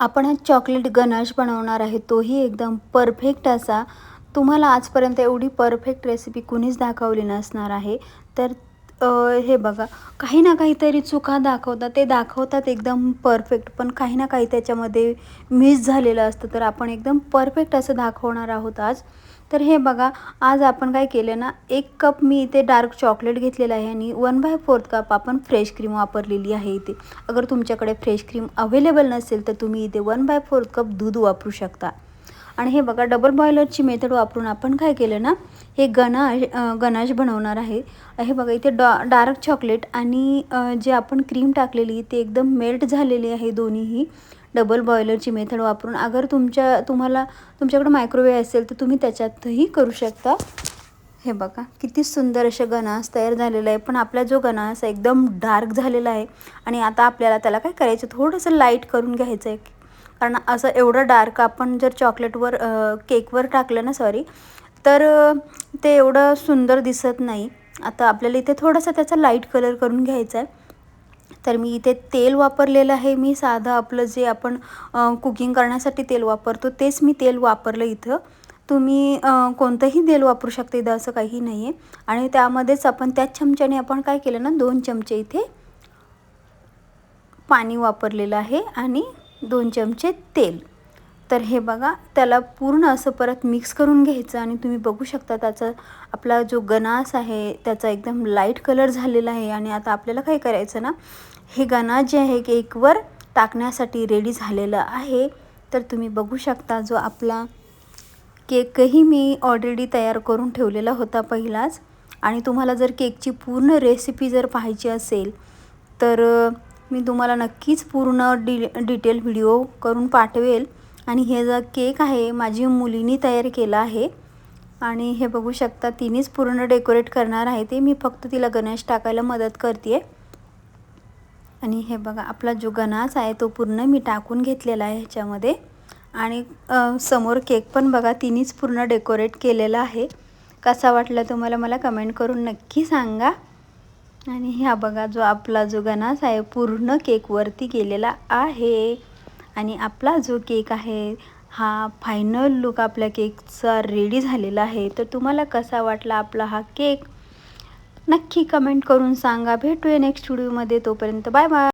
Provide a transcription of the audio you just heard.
आपण आज chocolate ganache बनवणार आहे, तोही एकदम परफेक्ट असा. तुम्हाला आजपर्यंत एवढी परफेक्ट रेसिपी कुणीच दाखवली नसणार आहे. तर हे बघा, काही ना काहीतरी चुका दाखवतात, ते दाखवतात एकदम परफेक्ट, पण काही ना काही त्याच्यामध्ये मिस झालेलं असतं. तर आपण एकदम परफेक्ट असं दाखवणार आहोत आज. तर हे बघा, आज आपण काय केलं ना, 1 कप मी इथे डार्क चॉकलेट घेतलेलं आहे आणि 1/4 कप आपण फ्रेश क्रीम वापरलेली आहे इथे. अगर तुमच्याकडे फ्रेश क्रीम अवेलेबल नसेल तर तुम्ही इथे 1/4 कप दूध वापरू शकता. आणि हे बघा, डबल बॉयलरची मेथड वापरून आपण काय केलं ना, हे गनाश बनवणार आहे. हे बघा, इथे डार्क चॉकलेट आणि जे आपण क्रीम टाकलेली ते एकदम मेल्ट झालेली आहे दोन्हीही डबल बॉयलरची मेथड वापरून. अगर तुमच्याकडे मायक्रोवेव्ह असेल तर तुम्ही त्याच्यातही करू शकता. हे बघा, किती सुंदर असे गनास तयार झालेलं आहे. पण आपला जो गनास आहे एकदम डार्क झालेला आहे आणि आता आपल्याला त्याला काय करायचं, थोडंसं लाईट करून घ्यायचं आहे. कारण असं एवढं डार्क आपण जर चॉकलेटवर केकवर टाकलं ना, तर ते एवढं सुंदर दिसत नाही. आता आपल्याला इथे थोडासा त्याचा लाईट कलर करून घ्यायचा आहे. तर मी इथे तेल वापरलेलं आहे. मी साधं आपलं जे आपण कुकिंग करण्यासाठी तेल वापरतो तेच मी तेल वापरलं इथं. तुम्ही कोणतंही तेल वापरू शकता, इथं असं काही नाही आहे. आणि त्यामध्येच आपण त्याच चमच्याने आपण काय केलं ना, 2 चमचे इथे पाणी वापरलेलं आहे आणि 2 चमचे तेल. तर हे बघा, त्याला पूर्ण असं परत मिक्स करून घ्यायचं आणि तुम्ही बघू शकता आपला जो गनास आहे त्याचा एकदम लाईट कलर झालेला आहे. आणि आता आपल्याला काय करायचं ना, हे गनास जे आहे केकवर टाकण्यासाठी रेडी झालेलं आहे. तर तुम्ही बघू शकता, जो आपला केकही मी ऑलरेडी तयार करून ठेवलेला होता पहिलाच. आणि तुम्हाला जर केकची पूर्ण रेसिपी जर पाहायची असेल तर मी तुम्हाला नक्कीच पूर्ण डिटेल व्हिडिओ करून पाठवेल. आणि हे जो केक आहे माझी मुलीनी तयार केला आहे आणि हे बघू शकता, तिनेच पूर्ण डेकोरेट करणार आहे ते. मी फक्त तिला गणेश टाकायला मदत करते आहे. आणि हे बघा, आपला जो गनास आहे तो पूर्ण मी टाकून घेतलेला आहे ह्याच्यामध्ये. आणि समोर केक पण बघा, तिनेच पूर्ण डेकोरेट केलेला आहे. कसा वाटला तुम्हाला मला कमेंट करून नक्की सांगा. आणि ह्या बघा, आपला जो गनास आहे पूर्ण केकवरती गेलेला आहे. आणि आपला जो केक आहे हा फायनल लुक आपल्या केकचा रेडी झालेला आहे. तर तुम्हाला कसा वाटला आपला हा केक, नक्की कमेंट करून सांगा. भेटूया नेक्स्ट व्हिडिओमध्ये. तोपर्यंत बाय बाय.